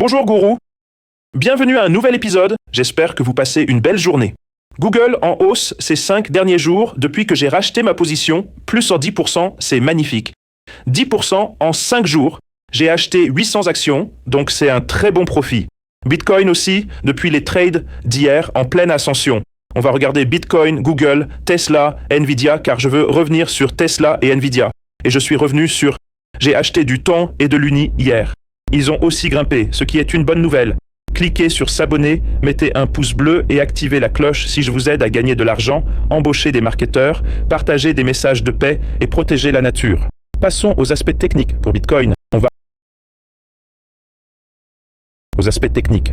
Bonjour gourou, bienvenue à un nouvel épisode, j'espère que vous passez une belle journée. Google en hausse ces 5 derniers jours depuis que j'ai racheté ma position, plus en 10%, c'est magnifique. 10% en 5 jours, j'ai acheté 800 actions, donc c'est un très bon profit. Bitcoin aussi, depuis les trades d'hier, en pleine ascension. On va regarder Bitcoin, Google, Tesla, Nvidia, car je veux revenir sur Tesla et Nvidia. Et je suis revenu sur... J'ai acheté du temps et de l'Uni hier. Ils ont aussi grimpé, ce qui est une bonne nouvelle. Cliquez sur s'abonner, mettez un pouce bleu et activez la cloche si je vous aide à gagner de l'argent, embaucher des marketeurs, partager des messages de paix et protéger la nature. Passons aux aspects techniques pour Bitcoin. On va aux aspects techniques.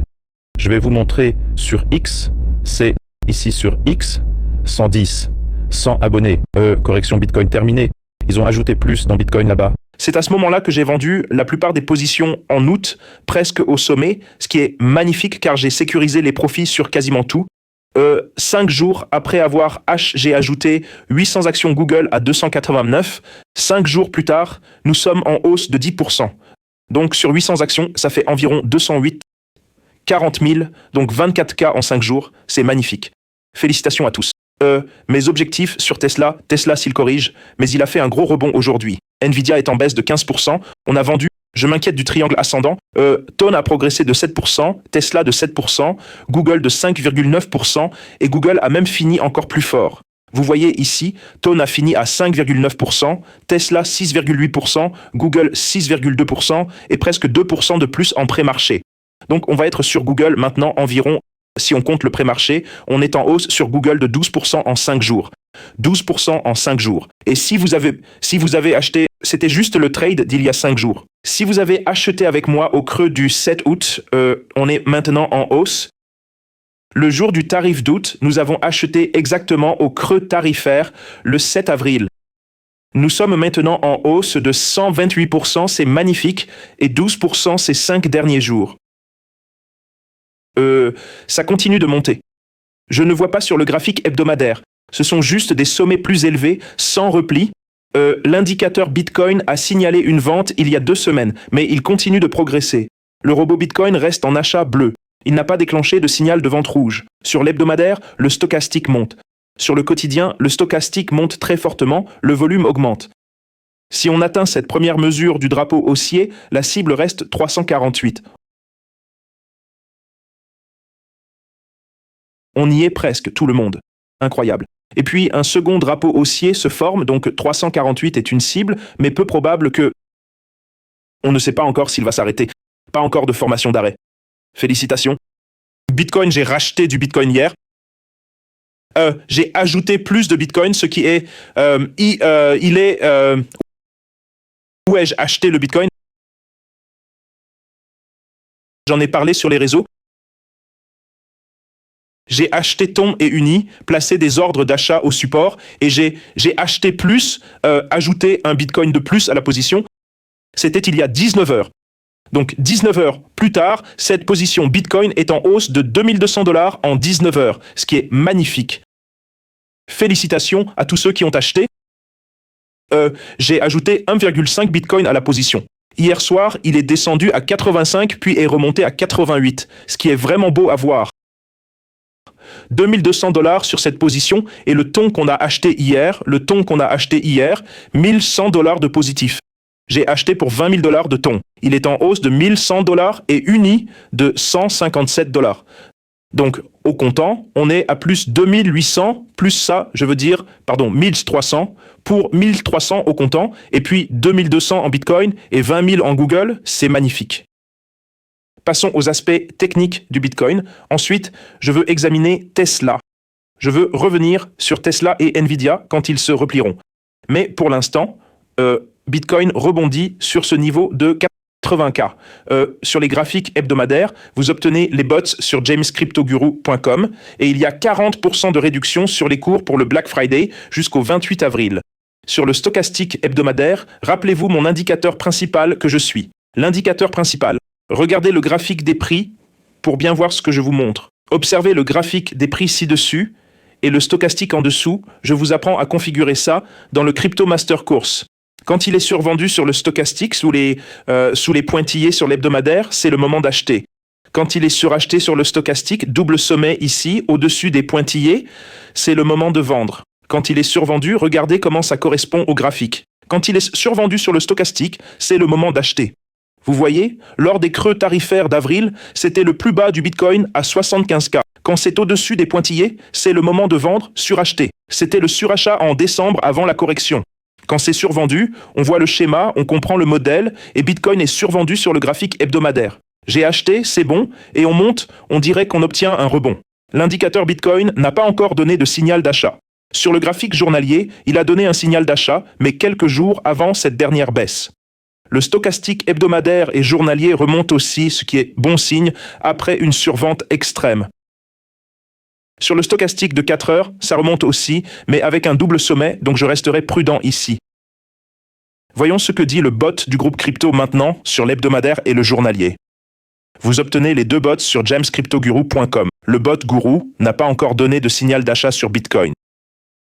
Je vais vous montrer sur X, c'est ici sur X, 110, 100 abonnés. Correction Bitcoin terminée. Ils ont ajouté plus dans Bitcoin là-bas. C'est à ce moment-là que j'ai vendu la plupart des positions en août, presque au sommet, ce qui est magnifique car j'ai sécurisé les profits sur quasiment tout. 5 jours après j'ai ajouté 800 actions Google à 289. 5 jours plus tard, nous sommes en hausse de 10%. Donc sur 800 actions, ça fait environ 208, 40 000, donc 24K en 5 jours. C'est magnifique. Félicitations à tous. Mes objectifs sur Tesla s'il corrige, mais il a fait un gros rebond aujourd'hui. Nvidia est en baisse de 15%, on a vendu, je m'inquiète du triangle ascendant, Tone a progressé de 7%, Tesla de 7%, Google de 5,9% et Google a même fini encore plus fort. Vous voyez ici, Tone a fini à 5,9%, Tesla 6,8%, Google 6,2% et presque 2% de plus en pré-marché. Donc on va être sur Google maintenant environ, si on compte le pré-marché, on est en hausse sur Google de 12% en 5 jours. 12% en 5 jours. Et si vous avez acheté, c'était juste le trade d'il y a 5 jours. Si vous avez acheté avec moi au creux du 7 août, on est maintenant en hausse. Le jour du tarif d'août, nous avons acheté exactement au creux tarifaire le 7 avril. Nous sommes maintenant en hausse de 128%, c'est magnifique, et 12% ces 5 derniers jours. Ça continue de monter. Je ne vois pas sur le graphique hebdomadaire. Ce sont juste des sommets plus élevés, sans repli. L'indicateur Bitcoin a signalé une vente il y a 2 semaines, mais il continue de progresser. Le robot Bitcoin reste en achat bleu. Il n'a pas déclenché de signal de vente rouge. Sur l'hebdomadaire, le stochastique monte. Sur le quotidien, le stochastique monte très fortement, le volume augmente. Si on atteint cette première mesure du drapeau haussier, la cible reste 348. On y est presque, tout le monde. Incroyable. Et puis, un second drapeau haussier se forme, donc 348 est une cible, mais peu probable que... On ne sait pas encore s'il va s'arrêter. Pas encore de formation d'arrêt. Félicitations. Bitcoin, j'ai racheté du Bitcoin hier. J'ai ajouté plus de Bitcoin, ce qui est... Où ai-je acheté le Bitcoin? J'en ai parlé sur les réseaux. J'ai acheté Ton et Uni, placé des ordres d'achat au support et j'ai acheté plus, ajouté un Bitcoin de plus à la position. C'était il y a 19 heures. Donc 19 heures plus tard, cette position Bitcoin est en hausse de $2200 en 19 heures, ce qui est magnifique. Félicitations à tous ceux qui ont acheté. J'ai ajouté 1,5 Bitcoin à la position. Hier soir, il est descendu à 85 puis est remonté à 88, ce qui est vraiment beau à voir. $2200 sur cette position et le ton qu'on a acheté hier, $1100 de positif. J'ai acheté pour $20 000 de ton. Il est en hausse de $1100 et Uni de $157. Donc, au comptant, on est à plus 2800, plus ça, 1300, pour 1300 au comptant, et puis 2200 en Bitcoin et 20 000 en Google, c'est magnifique. Passons aux aspects techniques du Bitcoin. Ensuite, je veux examiner Tesla. Je veux revenir sur Tesla et Nvidia quand ils se replieront. Mais pour l'instant, Bitcoin rebondit sur ce niveau de 80K. Sur les graphiques hebdomadaires, vous obtenez les bots sur jamescryptoguru.com et il y a 40% de réduction sur les cours pour le Black Friday jusqu'au 28 avril. Sur le stochastique hebdomadaire, rappelez-vous mon indicateur principal que je suis. L'indicateur principal. Regardez le graphique des prix pour bien voir ce que je vous montre. Observez le graphique des prix ci-dessus et le stochastique en dessous. Je vous apprends à configurer ça dans le Crypto Master Course. Quand il est survendu sur le stochastique, sous les pointillés sur l'hebdomadaire, c'est le moment d'acheter. Quand il est suracheté sur le stochastique, double sommet ici, au-dessus des pointillés, c'est le moment de vendre. Quand il est survendu, regardez comment ça correspond au graphique. Quand il est survendu sur le stochastique, c'est le moment d'acheter. Vous voyez, lors des creux tarifaires d'avril, c'était le plus bas du Bitcoin à 75K. Quand c'est au-dessus des pointillés, c'est le moment de vendre, suracheter. C'était le surachat en décembre avant la correction. Quand c'est survendu, on voit le schéma, on comprend le modèle, et Bitcoin est survendu sur le graphique hebdomadaire. J'ai acheté, c'est bon, et on monte, on dirait qu'on obtient un rebond. L'indicateur Bitcoin n'a pas encore donné de signal d'achat. Sur le graphique journalier, il a donné un signal d'achat, mais quelques jours avant cette dernière baisse. Le stochastique hebdomadaire et journalier remonte aussi, ce qui est bon signe, après une survente extrême. Sur le stochastique de 4 heures, ça remonte aussi, mais avec un double sommet, donc je resterai prudent ici. Voyons ce que dit le bot du groupe crypto maintenant sur l'hebdomadaire et le journalier. Vous obtenez les deux bots sur jamescryptoguru.com. Le bot Guru n'a pas encore donné de signal d'achat sur Bitcoin.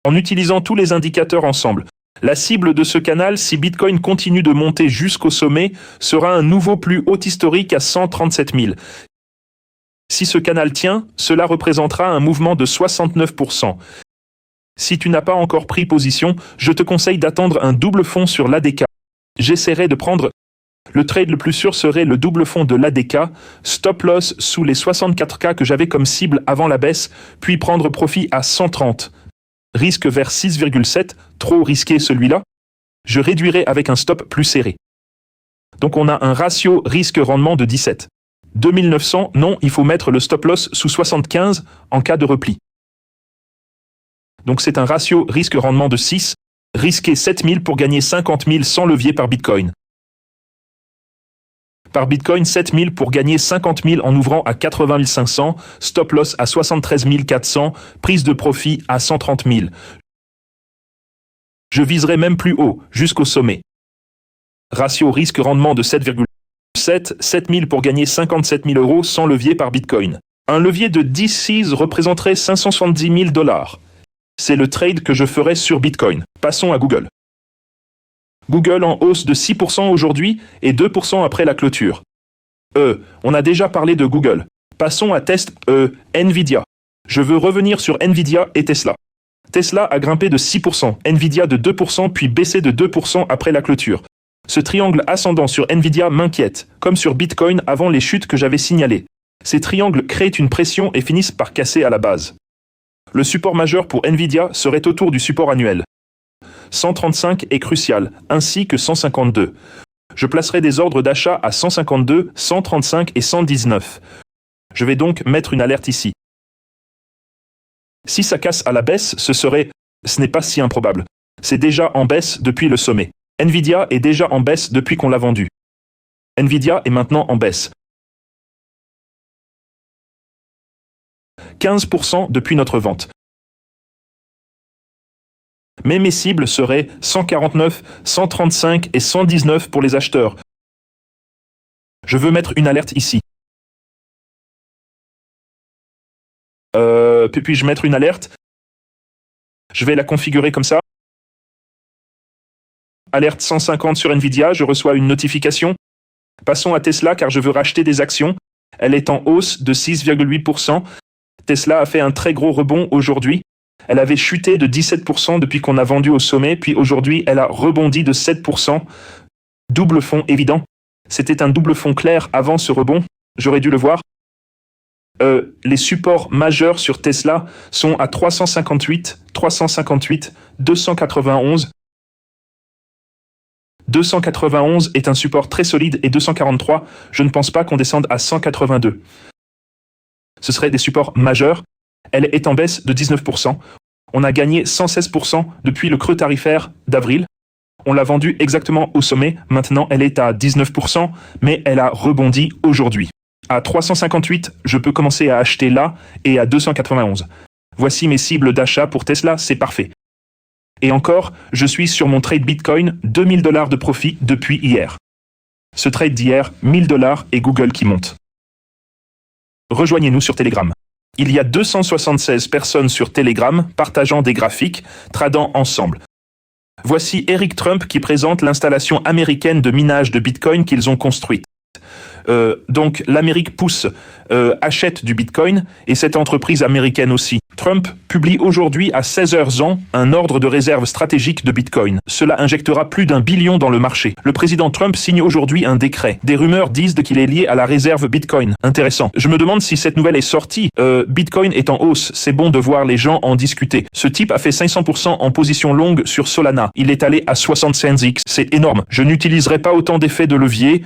En utilisant tous les indicateurs ensemble, la cible de ce canal, si Bitcoin continue de monter jusqu'au sommet, sera un nouveau plus haut historique à 137 000. Si ce canal tient, cela représentera un mouvement de 69%. Si tu n'as pas encore pris position, je te conseille d'attendre un double fond sur l'ADK. J'essaierai de prendre... Le trade le plus sûr serait le double fond de l'ADK, stop loss sous les 64K que j'avais comme cible avant la baisse, puis prendre profit à 130. Risque vers 6,7, trop risqué celui-là. Je réduirai avec un stop plus serré. Donc on a un ratio risque-rendement de 17. 2900, non, il faut mettre le stop loss sous 75 en cas de repli. Donc c'est un ratio risque-rendement de 6, risquer 7000 pour gagner 50 000 sans levier par Bitcoin. Par Bitcoin, 7000 pour gagner 50 000 en ouvrant à 80 500, stop loss à 73 400, prise de profit à 130 000. Je viserai même plus haut, jusqu'au sommet. Ratio risque-rendement de 7,7, 7000 pour gagner 57 000 euros sans levier par Bitcoin. Un levier de 10 seas représenterait 570 000 $. C'est le trade que je ferai sur Bitcoin. Passons à Google. Google en hausse de 6% aujourd'hui et 2% après la clôture. On a déjà parlé de Google. Passons à Nvidia. Je veux revenir sur Nvidia et Tesla. Tesla a grimpé de 6%, Nvidia de 2% puis baissé de 2% après la clôture. Ce triangle ascendant sur Nvidia m'inquiète, comme sur Bitcoin avant les chutes que j'avais signalées. Ces triangles créent une pression et finissent par casser à la base. Le support majeur pour Nvidia serait autour du support annuel. 135 est crucial, ainsi que 152. Je placerai des ordres d'achat à 152, 135 et 119. Je vais donc mettre une alerte ici. Si ça casse à la baisse, ce n'est pas si improbable. C'est déjà en baisse depuis le sommet. Nvidia est déjà en baisse depuis qu'on l'a vendu. Nvidia est maintenant en baisse. 15% depuis notre vente. Mais mes cibles seraient 149, 135 et 119 pour les acheteurs. Je veux mettre une alerte ici. Puis-je mettre une alerte? Je vais la configurer comme ça. Alerte 150 sur Nvidia, je reçois une notification. Passons à Tesla car je veux racheter des actions. Elle est en hausse de 6,8%. Tesla a fait un très gros rebond aujourd'hui. Elle avait chuté de 17% depuis qu'on a vendu au sommet, puis aujourd'hui elle a rebondi de 7%. Double fond évident. C'était un double fond clair avant ce rebond. J'aurais dû le voir. Les supports majeurs sur Tesla sont à 358, 358, 291. 291 est un support très solide et 243, je ne pense pas qu'on descende à 182. Ce seraient des supports majeurs. Elle est en baisse de 19%. On a gagné 116% depuis le creux tarifaire d'avril. On l'a vendue exactement au sommet. Maintenant, elle est à 19%, mais elle a rebondi aujourd'hui. À 358, je peux commencer à acheter là et à 291. Voici mes cibles d'achat pour Tesla, c'est parfait. Et encore, je suis sur mon trade Bitcoin, 2000 $ de profit depuis hier. Ce trade d'hier, 1000 $ et Google qui monte. Rejoignez-nous sur Telegram. Il y a 276 personnes sur Telegram partageant des graphiques, tradant ensemble. Voici Eric Trump qui présente l'installation américaine de minage de Bitcoin qu'ils ont construite. Donc l'Amérique achète du Bitcoin et cette entreprise américaine aussi. Trump publie aujourd'hui à 16h un ordre de réserve stratégique de Bitcoin. Cela injectera plus d'1 billion dans le marché. Le président Trump signe aujourd'hui un décret. Des rumeurs disent qu'il est lié à la réserve Bitcoin. Intéressant. Je me demande si cette nouvelle est sortie. Bitcoin est en hausse. C'est bon de voir les gens en discuter. Ce type a fait 500% en position longue sur Solana. Il est allé à 65x. C'est énorme. Je n'utiliserai pas autant d'effets de levier.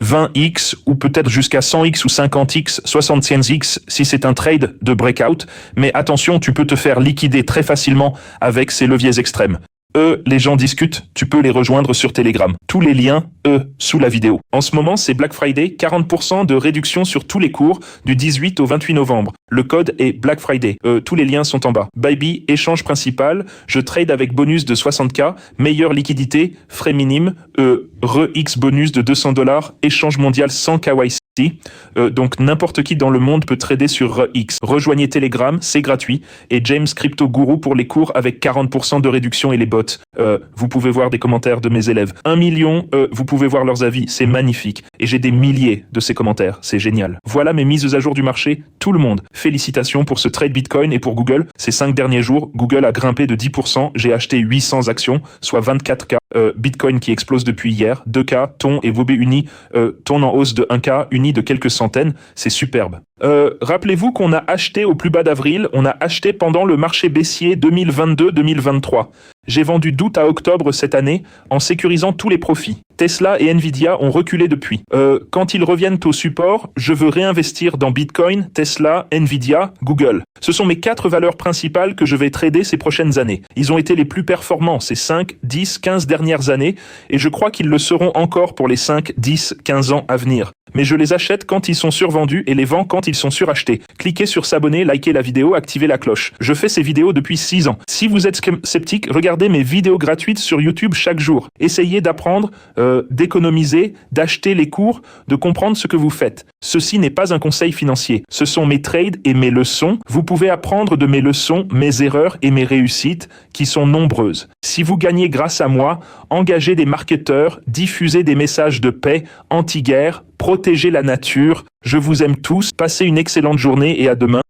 20x ou peut-être jusqu'à 100x ou 50x, 75x si c'est un trade de breakout, mais attention, tu peux te faire liquider très facilement avec ces leviers extrêmes. Les gens discutent, tu peux les rejoindre sur Telegram. Tous les liens, sous la vidéo. En ce moment, c'est Black Friday, 40% de réduction sur tous les cours du 18 au 28 novembre. Le code est Black Friday. Tous les liens sont en bas. Bybit, échange principal, je trade avec bonus de 60K, meilleure liquidité, frais minimes, REX bonus de $200, échange mondial sans KYC. Donc n'importe qui dans le monde peut trader sur REX. Rejoignez Telegram, c'est gratuit. Et James Crypto Guru pour les cours avec 40% de réduction et les bots. Vous pouvez voir des commentaires de mes élèves. 1 million, vous pouvez voir leurs avis, c'est magnifique. Et j'ai des milliers de ces commentaires, c'est génial. Voilà mes mises à jour du marché, tout le monde. Félicitations pour ce trade Bitcoin et pour Google. Ces 5 derniers jours, Google a grimpé de 10%. J'ai acheté 800 actions, soit 24K. Bitcoin qui explose depuis hier, 2K, Ton et Wobé Uni, Ton en hausse de 1K, Uni de quelques centaines, c'est superbe. Rappelez-vous qu'on a acheté au plus bas d'avril, on a acheté pendant le marché baissier 2022-2023. J'ai vendu d'août à octobre cette année en sécurisant tous les profits. Tesla et Nvidia ont reculé depuis. Quand ils reviennent au support, je veux réinvestir dans Bitcoin, Tesla, Nvidia, Google. Ce sont mes 4 valeurs principales que je vais trader ces prochaines années. Ils ont été les plus performants ces 5, 10, 15 dernières années et je crois qu'ils le seront encore pour les 5, 10, 15 ans à venir. Mais je les achète quand ils sont survendus et les vends quand ils sont surachetés. Cliquez sur s'abonner, likez la vidéo, activez la cloche. Je fais ces vidéos depuis 6 ans. Si vous êtes sceptique, regardez mes vidéos gratuites sur YouTube chaque jour. Essayez d'apprendre, d'économiser, d'acheter les cours, de comprendre ce que vous faites. Ceci n'est pas un conseil financier. Ce sont mes trades et mes leçons. Vous pouvez apprendre de mes leçons, mes erreurs et mes réussites qui sont nombreuses. Si vous gagnez grâce à moi, engagez des marketeurs, diffusez des messages de paix, anti-guerre, protégez la nature. Je vous aime tous. Passez une excellente journée et à demain.